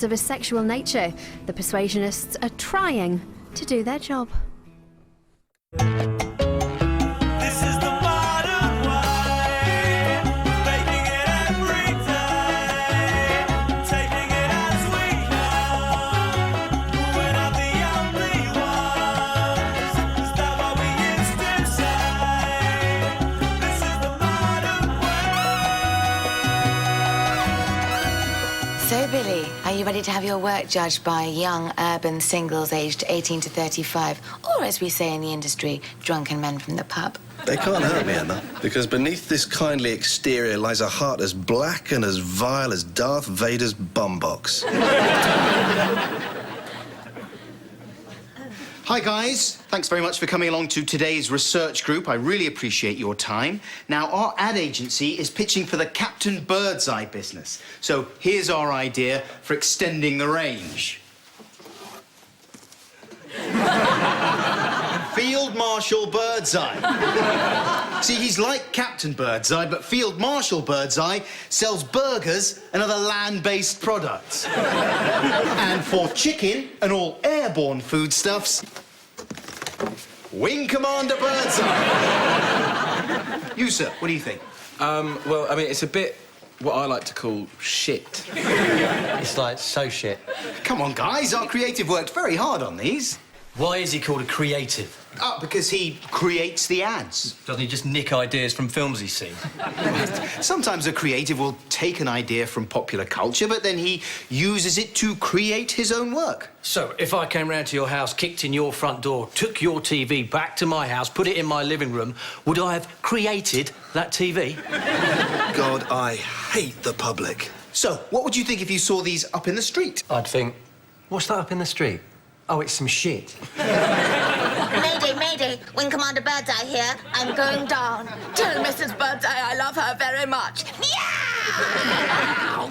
of a sexual nature, the Persuasionists are trying to do their job. So, Billy, are you ready to have your work judged by young urban singles aged 18 to 35, or as we say in the industry, drunken men from the pub? They can't hurt me, Emma, because beneath this kindly exterior lies a heart as black and as vile as Darth Vader's bumbox. Hi, guys. Thanks very much for coming along to today's research group. I really appreciate your time. Now, our ad agency is pitching for the Captain Birdseye business. So here's our idea for extending the range. Field Marshal Birdseye. See, he's like Captain Birdseye, but Field Marshal Birdseye sells burgers and other land-based products. And for chicken and all airborne foodstuffs, Wing Commander Birdseye. You, sir, what do you think? Well, I mean, it's a bit what I like to call shit. It's like so shit. Come on, guys, our creative worked very hard on these. Why is he called a creative? Because he creates the ads. Doesn't he just nick ideas from films he's seen? Sometimes a creative will take an idea from popular culture, but then he uses it to create his own work. So, if I came round to your house, kicked in your front door, took your TV back to my house, put it in my living room, would I have created that TV? God, I hate the public. So, what would you think if you saw these up in the street? I'd think, what's that up in the street? Oh, it's some shit. Mayday, mayday. Wing Commander Birdseye here. I'm going down. Tell Mrs. Birdseye I love her very much. Meow!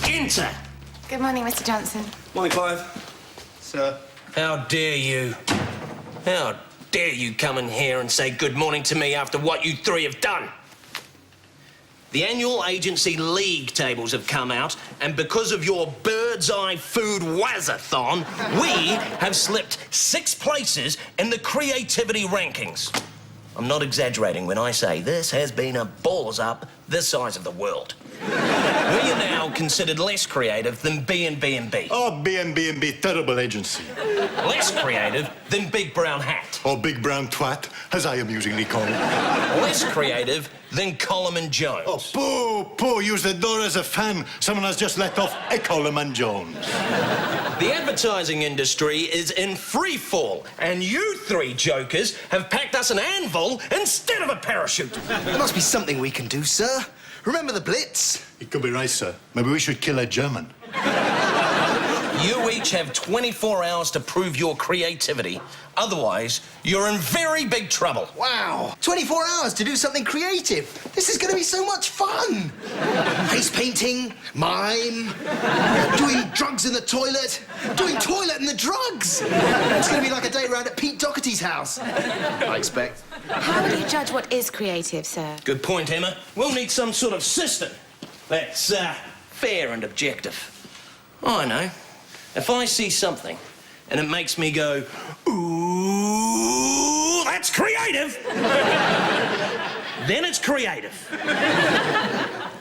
Enter! Good morning, Mr. Johnson. Morning, Clive. Sir? How dare you? How dare you come in here and say good morning to me after what you three have done? The annual agency league tables have come out, and because of your bird's eye food wazathon, we have slipped 6 places in the creativity rankings. I'm not exaggerating when I say this has been a balls up this size of the world. We are now considered less creative than B&B&B. Oh, B&B&B, terrible agency. Less creative than Big Brown Hat. Or Big Brown Twat, as I amusingly call it. Less creative than Coleman Jones. Oh, pooh, use the door as a fan. Someone has just let off a Coleman Jones. The advertising industry is in free fall, and you 3 jokers have packed us an anvil instead of a parachute. There must be something we can do, sir. Remember the Blitz? It could be right, sir. Maybe we should kill a German. You each have 24 hours to prove your creativity. Otherwise, you're in very big trouble. Wow. 24 hours to do something creative. This is going to be so much fun. Face painting, mime, doing drugs in the toilet, doing toilet in the drugs. It's going to be like a day round at Pete Doherty's house, I expect. How will you judge what is creative, sir? Good point, Emma. We'll need some sort of system that's fair and objective. I know. If I see something and it makes me go, ooh, that's creative, then it's creative.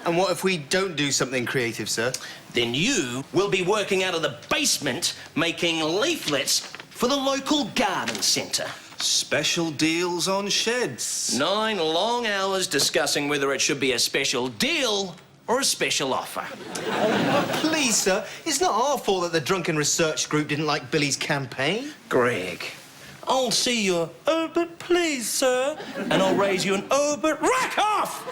And what if we don't do something creative, sir? Then you will be working out of the basement making leaflets for the local garden centre. Special deals on sheds. 9 long hours discussing whether it should be a special deal or a special offer. Oh, please, sir. It's not our fault that the drunken research group didn't like Billy's campaign. Greg, I'll see your, oh, but please, sir, and I'll raise you an, oh, but rack off!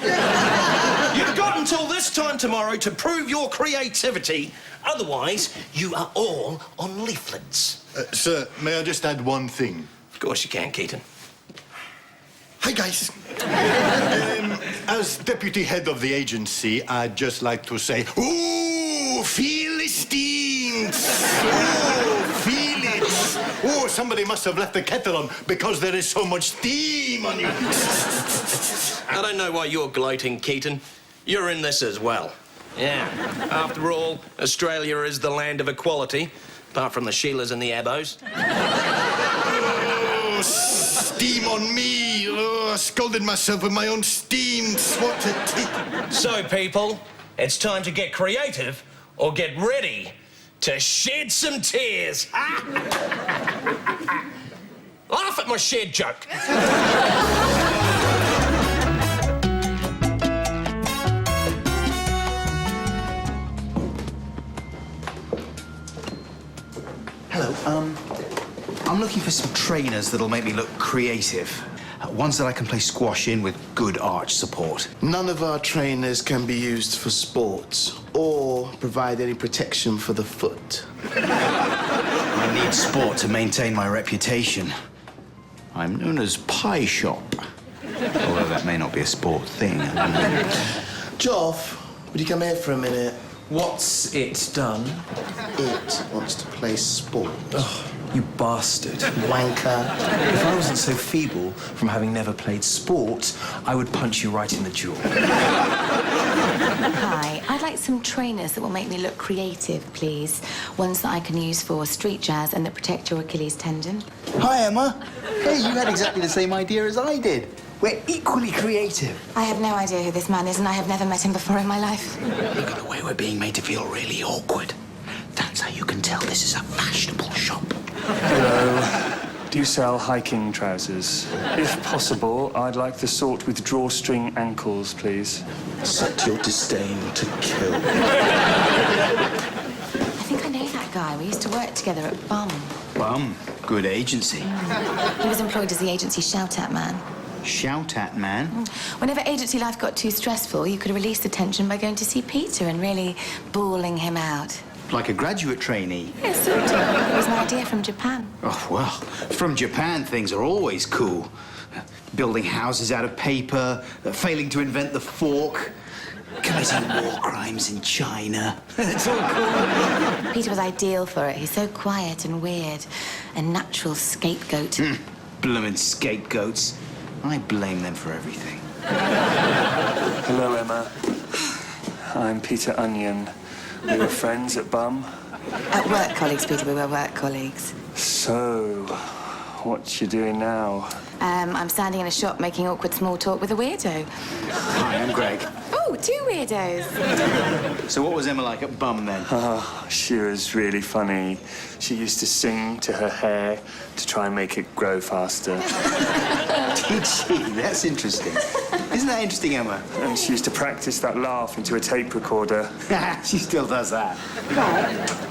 You've got until this time tomorrow to prove your creativity. Otherwise, you are all on leaflets. Sir, may I just add one thing? Of course you can, Keaton. Hi, guys. As deputy head of the agency, I'd just like to say, ooh, Philistines! Ooh, Philistines! Oh, somebody must have left the kettle on because there is so much steam on you. I don't know why you're gloating, Keaton. You're in this as well. Yeah. After all, Australia is the land of equality, apart from the Sheilas and the Abbos. Oh, steam on me. Oh, I scalded myself with my own steam. Swatted teeth. So, people, it's time to get creative or get ready to shed some tears. Laugh at my shed joke. Hello, I'm looking for some trainers that'll make me look creative. Ones that I can play squash in with good arch support. None of our trainers can be used for sports or provide any protection for the foot. I need sport to maintain my reputation. I'm known as Pie Shop. Although that may not be a sport thing. Joff, would you come here for a minute? What's it done? It wants to play sport. Oh, you bastard. Wanker. If I wasn't so feeble from having never played sport, I would punch you right in the jaw. Hi, I'd like some trainers that will make me look creative, please. Ones that I can use for street jazz and that protect your Achilles tendon. Hi, Emma. Hey, you had exactly the same idea as I did. We're equally creative. I have no idea who this man is, and I have never met him before in my life. Look at the way we're being made to feel really awkward. That's how you can tell this is a fashionable shop. Hello. Do you sell hiking trousers? If possible, I'd like the sort with drawstring ankles, please. Set your disdain to kill. I think I know that guy. We used to work together at Bum. Bum. Good agency. He was employed as the agency shout-at man. Shout-at man? Whenever agency life got too stressful, you could release the tension by going to see Peter and really bawling him out. Like a graduate trainee? Yes, sort of. It was an idea from Japan. Oh, well, from Japan, things are always cool. Building houses out of paper, failing to invent the fork, committing war crimes in China. It's all cool. Peter was ideal for it. He's so quiet and weird. A natural scapegoat. Bloomin' scapegoats. I blame them for everything. Hello, Emma. I'm Peter Onion. We were friends at Bum. At work colleagues, Peter. We were work colleagues. So, what you doing now? I'm standing in a shop making awkward small talk with a weirdo. Hi, I'm Greg. Oh, two weirdos. So what was Emma like at Bum then? Oh, she was really funny. She used to sing to her hair to try and make it grow faster. Did she? That's interesting. Isn't that interesting, Emma? And she used to practice that laugh into a tape recorder. She still does that.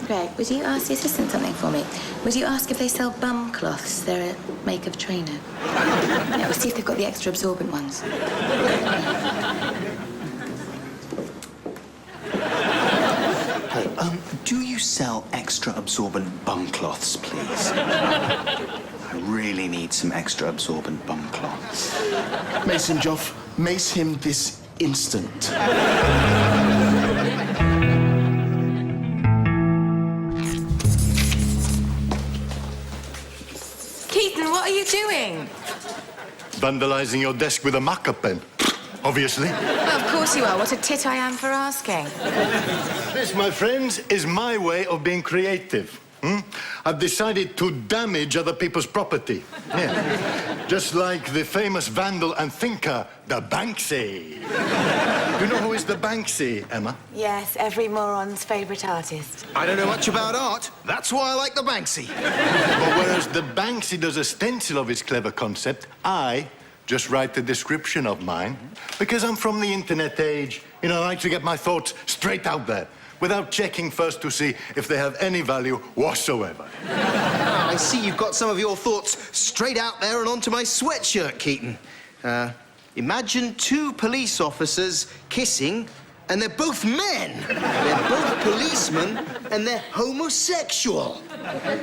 Greg, would you ask the assistant something for me? Would you ask if they sell bum cloths? They're a make of trainer. Yeah, we'll see if they've got the extra absorbent ones. Hey, do you sell extra absorbent bum cloths, please? I really need some extra absorbent bum cloths. Mason Joff, mace him this instant. Keaton, what are you doing? Vandalizing your desk with a marker pen, obviously. Well, of course you are. What a tit I am for asking. This, my friends, is my way of being creative. I've decided to damage other people's property. Yeah. Just like the famous vandal and thinker, the Banksy. You know who is the Banksy, Emma? Yes, every moron's favourite artist. I don't know much about art. That's why I like the Banksy. But whereas the Banksy does a stencil of his clever concept, I just write the description of mine. Because I'm from the internet age, I like to get my thoughts straight out there, without checking first to see if they have any value whatsoever. I see you've got some of your thoughts straight out there and onto my sweatshirt, Keaton. Imagine two police officers kissing, and they're both men. They're both policemen, and they're homosexual.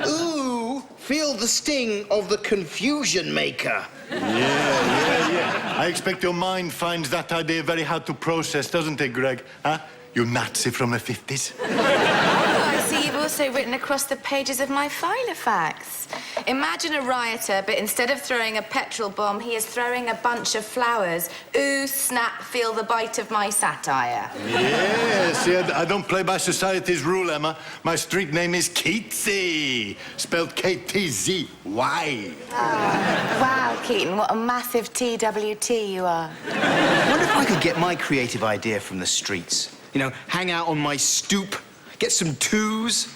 Ooh, feel the sting of the confusion maker. Yeah. I expect your mind finds that idea very hard to process, doesn't it, Greg? Huh? You Nazi from the 50s. Oh, I see you've all also written across the pages of my Filofax. Imagine a rioter, but instead of throwing a petrol bomb, he is throwing a bunch of flowers. Ooh, snap, feel the bite of my satire. Yes, yeah, I don't play by society's rule, Emma. My street name is Keatsy, spelled K-T-Z-Y. Wow, Keaton, what a massive TWT you are. I wonder if I could get my creative idea from the streets. You know, hang out on my stoop, get some twos.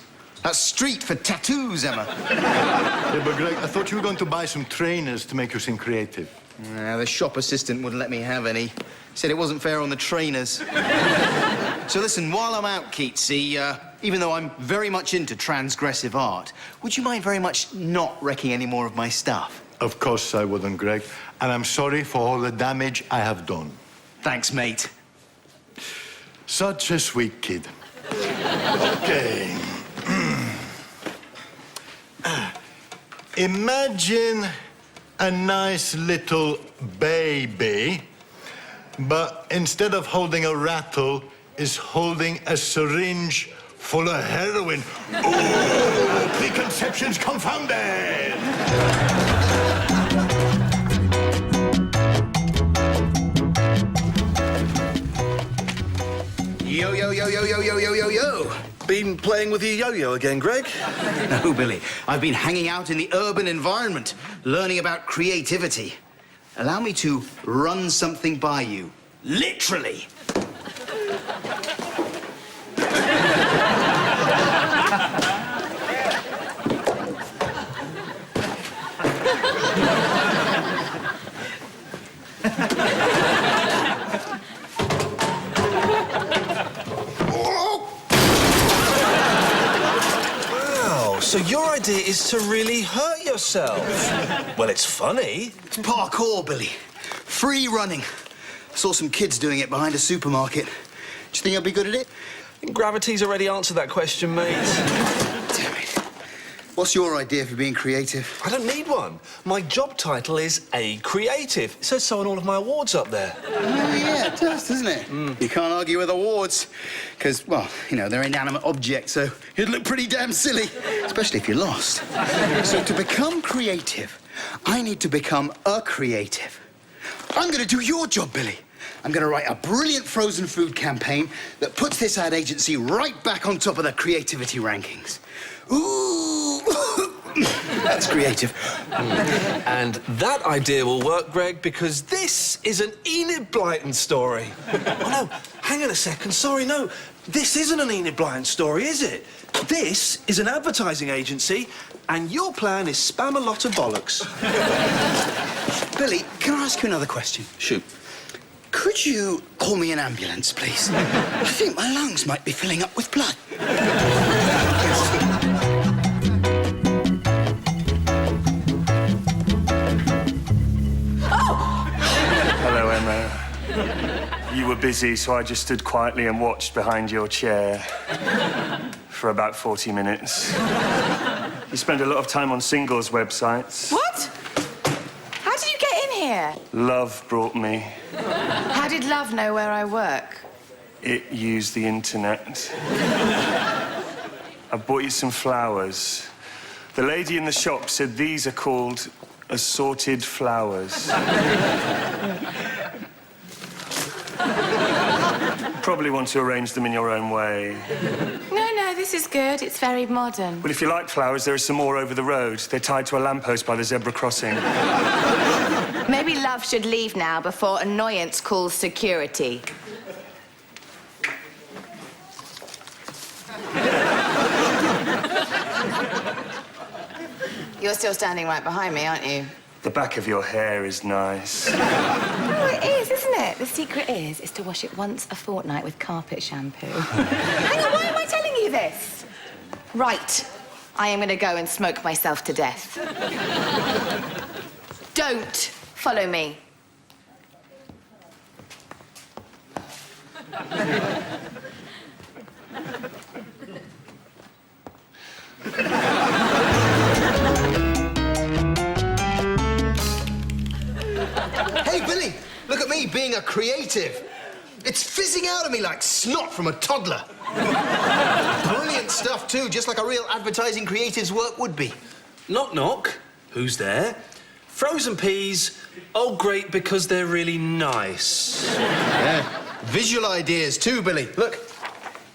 That's street for tattoos, Emma. Yeah, but Greg, I thought you were going to buy some trainers to make you seem creative. Nah, the shop assistant wouldn't let me have any. Said it wasn't fair on the trainers. So listen, while I'm out, Keatsy, even though I'm very much into transgressive art, would you mind very much not wrecking any more of my stuff? Of course I wouldn't, Greg. And I'm sorry for all the damage I have done. Thanks, mate. Such a sweet kid. Okay. Imagine a nice little baby, but instead of holding a rattle, is holding a syringe full of heroin. Ooh, preconceptions confounded! Yo, yo, yo, yo, yo, yo, yo, yo, yo. Been playing with your yo-yo again, Greg? No, Billy. I've been hanging out in the urban environment, learning about creativity. Allow me to run something by you. Literally. So your idea is to really hurt yourself? Well, it's funny. It's parkour, Billy. Free running. I saw some kids doing it behind a supermarket. Do you think I'd be good at it? I think gravity's already answered that question, mate. Damn it. What's your idea for being creative? I don't need one. My job title is a creative. It says so on all of my awards up there. Oh, yeah, it does, doesn't it? You can't argue with awards. Because, well, you know, they're inanimate objects, so it'd look pretty damn silly, especially if you're lost. So to become creative, I need to become a creative. I'm going to do your job, Billy. I'm going to write a brilliant frozen food campaign that puts this ad agency right back on top of the creativity rankings. Ooh, that's creative. And that idea will work, Greg, because this is an Enid Blyton story. Oh, no, hang on a second. Sorry, no. This isn't an Enid Blyton story, is it? This is an advertising agency, and your plan is spam a lot of bollocks. Billy, can I ask you another question? Shoot. Could you call me an ambulance, please? I think my lungs might be filling up with blood. Hello, Emma. You were busy, so I just stood quietly and watched behind your chair for about 40 minutes. You spend a lot of time on singles websites. What? How did you get in here? Love brought me. How did love know where I work? It used the internet. I bought you some flowers. The lady in the shop said these are called assorted flowers. Probably want to arrange them in your own way. No, this is good. It's very modern. Well, if you like flowers, there are some more over the road. They're tied to a lamppost by the zebra crossing. Maybe love should leave now before annoyance calls security. You're still standing right behind me, aren't you? The back of your hair is nice. Oh, it is, isn't it? The secret is to wash it once a fortnight with carpet shampoo. Hang on, why am I telling you this? Right. I am going to go and smoke myself to death. Don't follow me. Hey, Billy, look at me being a creative. It's fizzing out of me like snot from a toddler. Brilliant brilliant stuff, too, just like a real advertising creative's work would be. Knock, knock. Who's there? Frozen peas. Oh, great, because they're really nice. Yeah. Visual ideas, too, Billy. Look.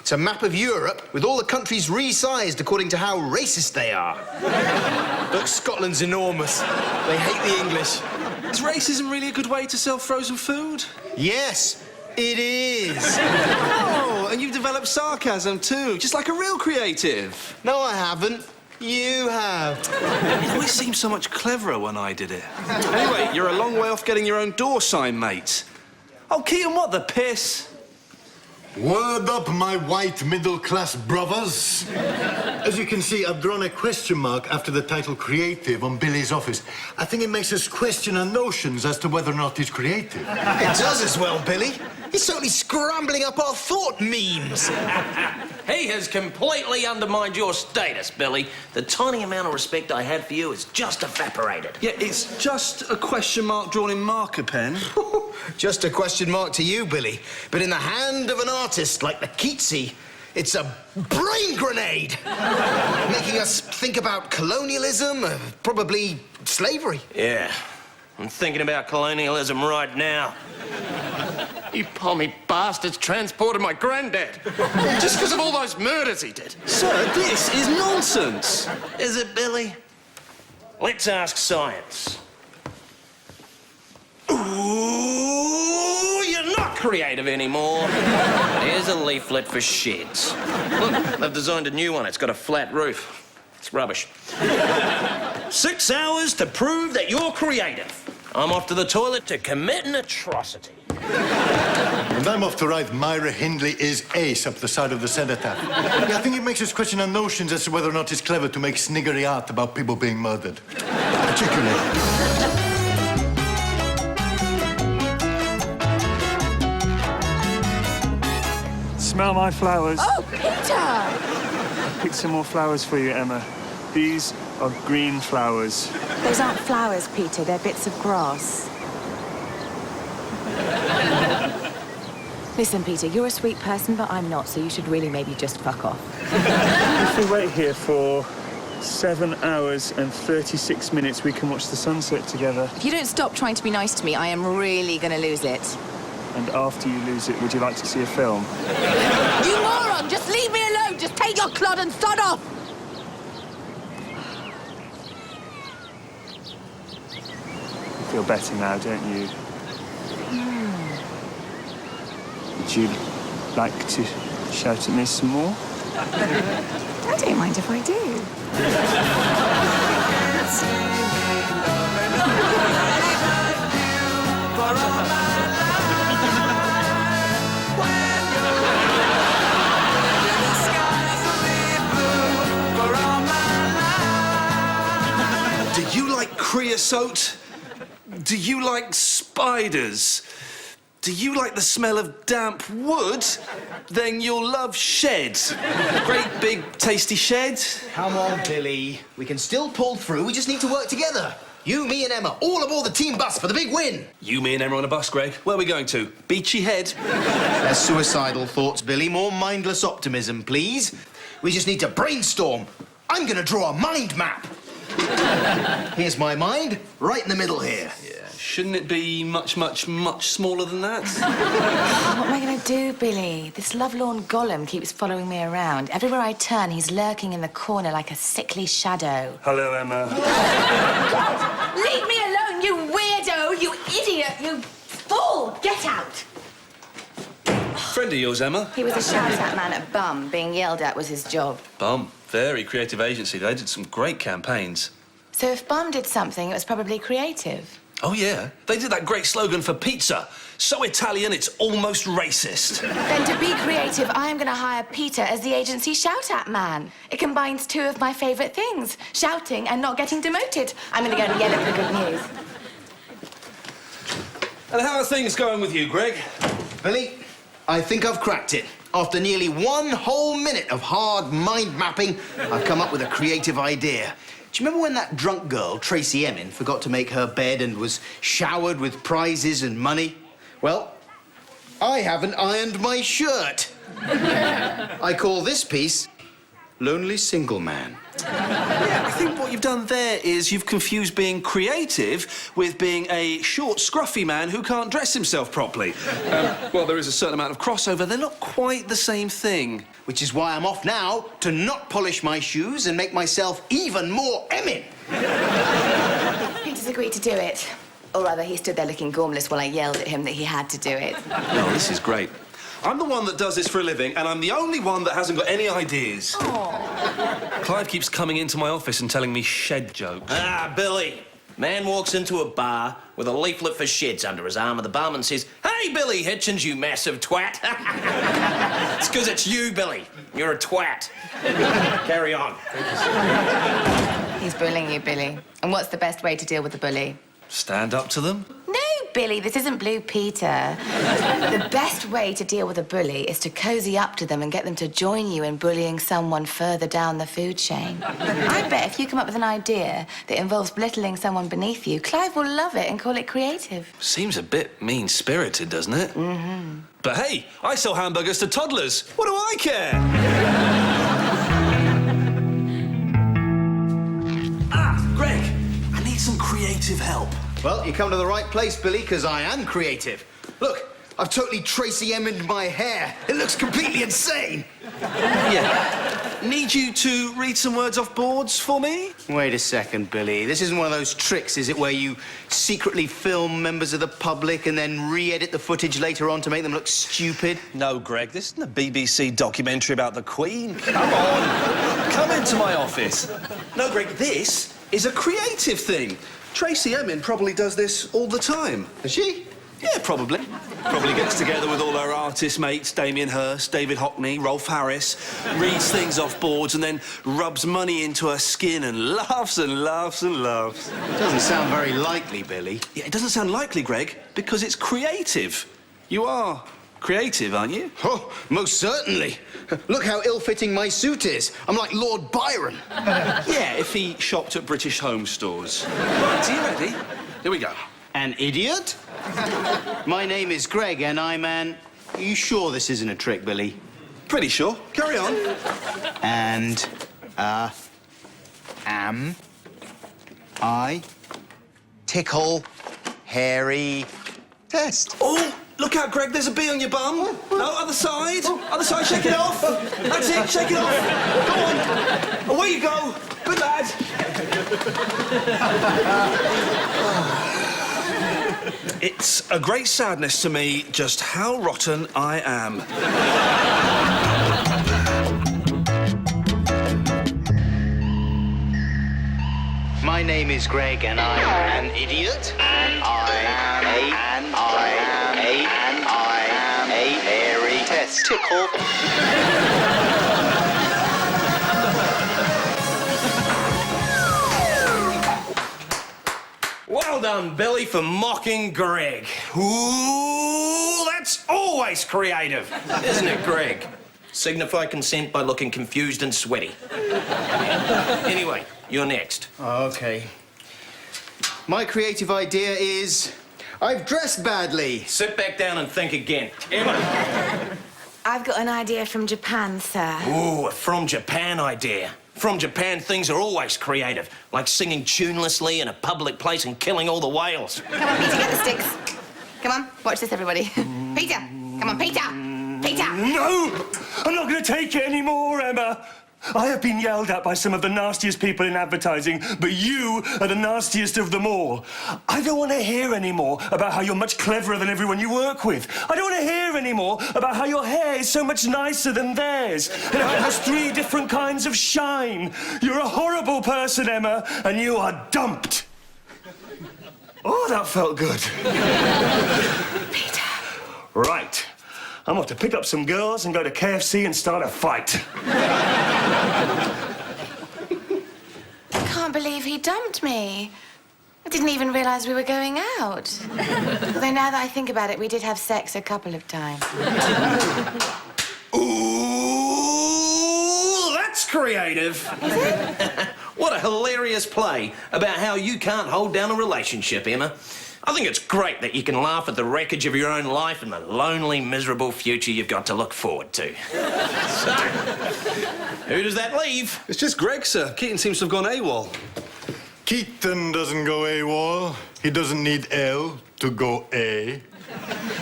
It's a map of Europe with all the countries resized according to how racist they are. Look, Scotland's enormous. They hate the English. Is racism really a good way to sell frozen food? Yes, it is. Oh, and you've developed sarcasm too, just like a real creative. No, I haven't. You have. It always seemed so much cleverer when I did it. Anyway, you're a long way off getting your own door sign, mate. Oh, Keaton, what the piss? Word up, my white middle-class brothers. As you can see, I've drawn a question mark after the title creative on Billy's office. I think it makes us question our notions as to whether or not he's creative. It does as well, Billy. He's certainly scrambling up our thought memes. He has completely undermined your status, Billy. The tiny amount of respect I had for you has just evaporated. Yeah, it's just a question mark drawn in marker pen. Just a question mark to you, Billy. But in the hand of an artist like the Keatsy, it's a brain grenade. Making us think about colonialism, probably slavery. Yeah, I'm thinking about colonialism right now. You pommy bastards transported my granddad. Just because of all those murders he did. Sir, this is nonsense. Is it, Billy? Let's ask science. Ooh, you're not creative anymore. Here's a leaflet for sheds. Look, they've designed a new one. It's got a flat roof. It's rubbish. 6 hours to prove that you're creative. I'm off to the toilet to commit an atrocity. And I'm off to write Myra Hindley is ace up the side of the cenotaph. Yeah, I think it makes us question our notions as to whether or not it's clever to make sniggery art about people being murdered. Particularly. Smell my flowers. Oh, Peter! Pick some more flowers for you, Emma. These are green flowers. Those aren't flowers, Peter. They're bits of grass. Listen, Peter, you're a sweet person, but I'm not, so you should really maybe just fuck off. If we wait here for 7 hours and 36 minutes, we can watch the sunset together. If you don't stop trying to be nice to me, I am really going to lose it. And after you lose it, would you like to see a film? You moron! Just leave me alone! Just take your clod and sod off! You feel better now, don't you? Would you like to shout at me some more? I don't mind if I do. Do you like creosote? Do you like spiders? Do you like the smell of damp wood? Then you'll love shed. Great big tasty shed. Come on, Billy. We can still pull through. We just need to work together. You, me, and Emma, all aboard the team bus for the big win. You, me, and Emma on a bus, Greg. Where are we going to? Beachy Head? Less suicidal thoughts, Billy. More mindless optimism, please. We just need to brainstorm. I'm going to draw a mind map. Here's my mind, right in the middle here. Yeah. Shouldn't it be much, much, much smaller than that? What am I going to do, Billy? This lovelorn golem keeps following me around. Everywhere I turn, he's lurking in the corner like a sickly shadow. Hello, Emma. Leave me alone, you weirdo! You idiot! You fool! Get out! Friend of yours, Emma? He was a shout-out man at Bum. Being yelled at was his job. Bum. Very creative agency. They did some great campaigns. So if Bum did something, it was probably creative. Oh, yeah. They did that great slogan for pizza. So Italian, it's almost racist. Then to be creative, I am going to hire Peter as the agency shout-out man. It combines two of my favourite things, shouting and not getting demoted. I'm going to go and yell at the good news. And how are things going with you, Greg? Billy, I think I've cracked it. After nearly 1 whole minute of hard mind mapping, I've come up with a creative idea. Do you remember when that drunk girl, Tracy Emin, forgot to make her bed and was showered with prizes and money? Well, I haven't ironed my shirt. I call this piece lonely single man. Yeah, I think what you've done there is you've confused being creative with being a short, scruffy man who can't dress himself properly. Well, there is a certain amount of crossover. They're not quite the same thing. Which is why I'm off now to not polish my shoes and make myself even more Emin. Peter's agreed to do it. Or rather, he stood there looking gormless while I yelled at him that he had to do it. Oh, this is great. I'm the one that does this for a living, and I'm the only one that hasn't got any ideas. Aww. Clive keeps coming into my office and telling me shed jokes. Ah, Billy. Man walks into a bar with a leaflet for sheds under his arm, and the barman says, "Hey, Billy Hitchens, you massive twat." It's because it's you, Billy. You're a twat. Carry on. He's bullying you, Billy. And what's the best way to deal with a bully? Stand up to them? No, Billy, this isn't Blue Peter. The best way to deal with a bully is to cozy up to them and get them to join you in bullying someone further down the food chain. I bet if you come up with an idea that involves belittling someone beneath you, Clive will love it and call it creative. Seems a bit mean-spirited, doesn't it? Mm-hmm. But hey, I sell hamburgers to toddlers. What do I care? Greg, I need some creative help. Well, you come to the right place, Billy, because I am creative. Look, I've totally Tracy Emin'd my hair. It looks completely insane. Yeah. Need you to read some words off boards for me? Wait a second, Billy. This isn't one of those tricks, is it, where you secretly film members of the public and then re-edit the footage later on to make them look stupid? No, Greg, this isn't a BBC documentary about the Queen. Come on. Come into my office. No, Greg, this is a creative thing. Tracy Emin probably does this all the time. Does she? Yeah, probably. Probably gets together with all her artist mates, Damien Hirst, David Hockney, Rolf Harris, reads things off boards and then rubs money into her skin and laughs and laughs and laughs. It doesn't sound very likely, Billy. Yeah, it doesn't sound likely, Greg, because it's creative. You are creative, aren't you? Oh, most certainly. Look how ill-fitting my suit is. I'm like Lord Byron. Yeah, if he shopped at British home stores. Right, are you ready? Here we go. An idiot? My name is Greg, and I'm an... Are you sure this isn't a trick, Billy? Pretty sure. Carry on. And, am I tickle Harry test? Oh, look out, Greg, there's a bee on your bum. No, other side. Other side, shake it off. That's it, shake it off. Go on. Away you go. Good lad. It's a great sadness to me just how rotten I am. My name is Greg, and I'm an idiot. And I am a hairy testicle. Well done, Billy, for mocking Greg. Ooh, that's always creative, isn't it, Greg? Signify consent by looking confused and sweaty. Anyway, you're next. Okay. My creative idea is... I've dressed badly. Sit back down and think again. Emma. I've got an idea from Japan, sir. Ooh, a from Japan idea. From Japan, things are always creative, like singing tunelessly in a public place and killing all the whales. Come on, Peter, get the sticks. Come on, watch this, everybody. Peter! Come on, Peter! Peter! No! I'm not going to take it anymore, Emma. I have been yelled at by some of the nastiest people in advertising, but you are the nastiest of them all. I don't want to hear anymore about how you're much cleverer than everyone you work with. I don't want to hear anymore about how your hair is so much nicer than theirs, and how it has 3 different kinds of shine. You're a horrible person, Emma, and you are dumped. Oh, that felt good. Peter. Right. I'm off to pick up some girls and go to KFC and start a fight. I can't believe he dumped me. I didn't even realise we were going out. Although now that I think about it, we did have sex a couple of times. Ooh, that's creative. Is it? What a hilarious play about how you can't hold down a relationship, Emma. I think it's great that you can laugh at the wreckage of your own life and the lonely, miserable future you've got to look forward to. So, who does that leave? It's just Greg, sir. Keaton seems to have gone AWOL. Keaton doesn't go AWOL. He doesn't need L to go A.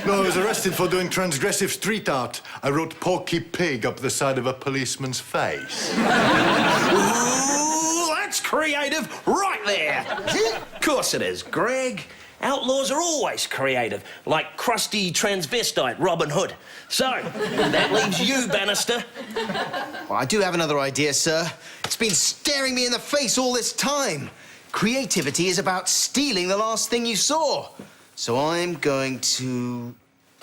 No, I was arrested for doing transgressive street art. I wrote Porky Pig up the side of a policeman's face. Ooh, that's creative right there. Of course it is, Greg. Outlaws are always creative, like crusty transvestite Robin Hood. So, that leaves you, Bannister. Well, I do have another idea, sir. It's been staring me in the face all this time. Creativity is about stealing the last thing you saw. So I'm going to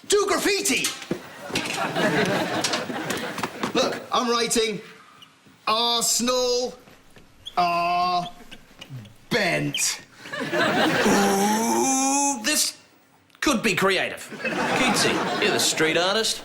do graffiti. Look, I'm writing Arsenal are bent. Ooh, this could be creative. Keatsy, you're the street artist.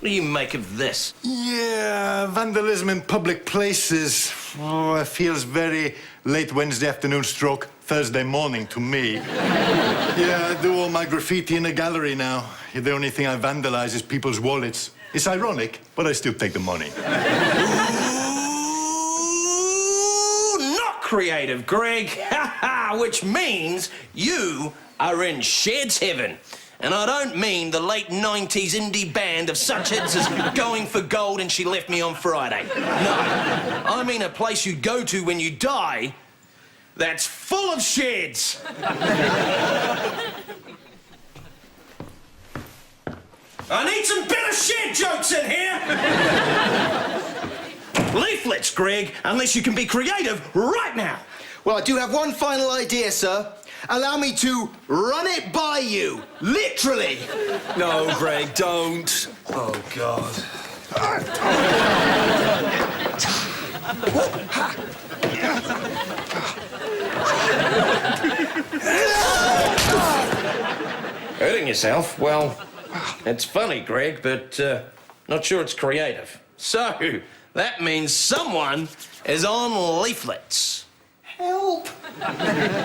What do you make of this? Yeah, vandalism in public places. Oh, it feels very late Wednesday afternoon stroke Thursday morning to me. Yeah, I do all my graffiti in a gallery now. The only thing I vandalize is people's wallets. It's ironic, but I still take the money. Ooh, not creative, Greg. Which means you are in Shed's heaven. And I don't mean the late 90s indie band of such hits as Going for Gold and She Left Me on Friday. No, I mean a place you go to when you die that's full of sheds. I need some better shed jokes in here. Leaflets, Greg, unless you can be creative right now. Well, I do have one final idea, sir. Allow me to run it by you, literally. No, Greg, don't. Oh, God. Hurting yourself? Well, it's funny, Greg, but not sure it's creative. So, that means someone is on leaflets. Help!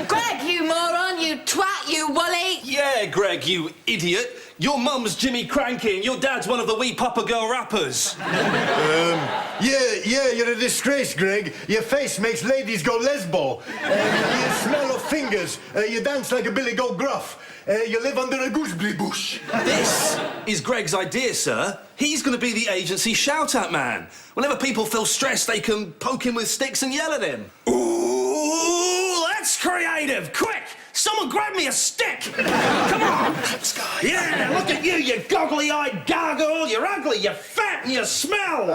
Greg, you moron, you twat, you woolly. Yeah, Greg, you idiot. Your mum's Jimmy Cranky and your dad's one of the Wee Papa Girl rappers. Yeah, you're a disgrace, Greg. Your face makes ladies go lesbo. You smell of fingers. You dance like a Billy Goat Gruff. You live under a gooseberry bush. This is Greg's idea, sir. He's going to be the agency shout-out man. Whenever people feel stressed, they can poke him with sticks and yell at him. Ooh, that's creative! Quick! Someone grab me a stick! Come on! Yeah, look at you, you goggly-eyed gargoyle! You're ugly, you're fat, and you smell!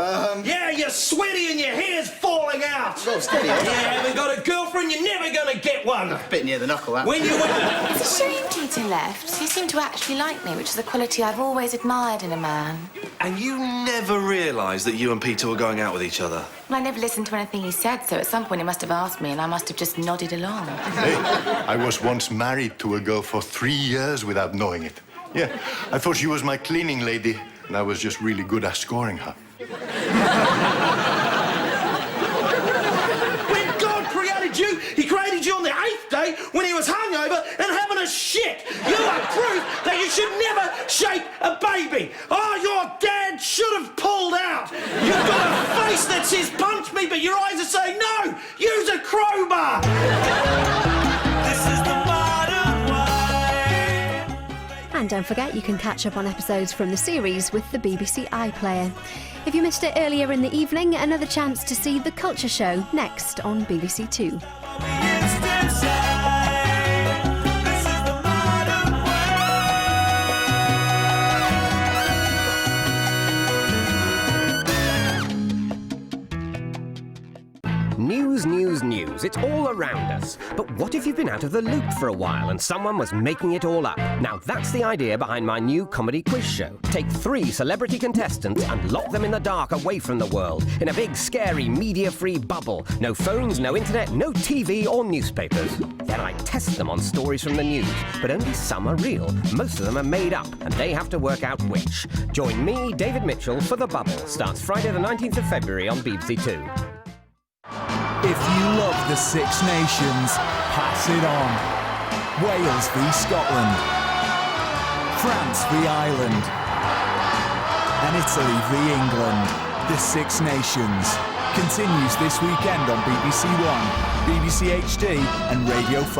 Yeah, you're sweaty and your hair's falling out! Oh, steady. You haven't got a girlfriend, you're never gonna get one! Bit near the knuckle, that. When you were... It's a shame Keaton left. You seem to actually like me, which is a quality I've always admired in a man. And you never realised that you and Peter were going out with each other? Well, I never listened to anything he said, so at some point he must have asked me, and I must have just nodded along. Hey, I was once married to a girl for 3 years without knowing it. Yeah, I thought she was my cleaning lady, and I was just really good at scoring her. When God created you, he created you on the 8th day when he was hungover and having a shit. You are proof that you should never shake a baby. Oh, your dad should have pulled out. You've got a face that says punch me, but your eyes are saying no, use a crowbar. This is the modern way. And don't forget, you can catch up on episodes from the series with the BBC iPlayer. If you missed it earlier in the evening, another chance to see The Culture Show next on BBC Two. News, news, news. It's all around us. But what if you've been out of the loop for a while and someone was making it all up? Now that's the idea behind my new comedy quiz show. Take 3 celebrity contestants and lock them in the dark away from the world, in a big, scary, media-free bubble. No phones, no internet, no TV or newspapers. Then I test them on stories from the news, but only some are real. Most of them are made up, and they have to work out which. Join me, David Mitchell, for The Bubble. Starts Friday the 19th of February on BBC Two. If you love the Six Nations, pass it on. Wales v Scotland, France v Ireland, and Italy v England. The Six Nations continues this weekend on BBC One, BBC HD and Radio 5.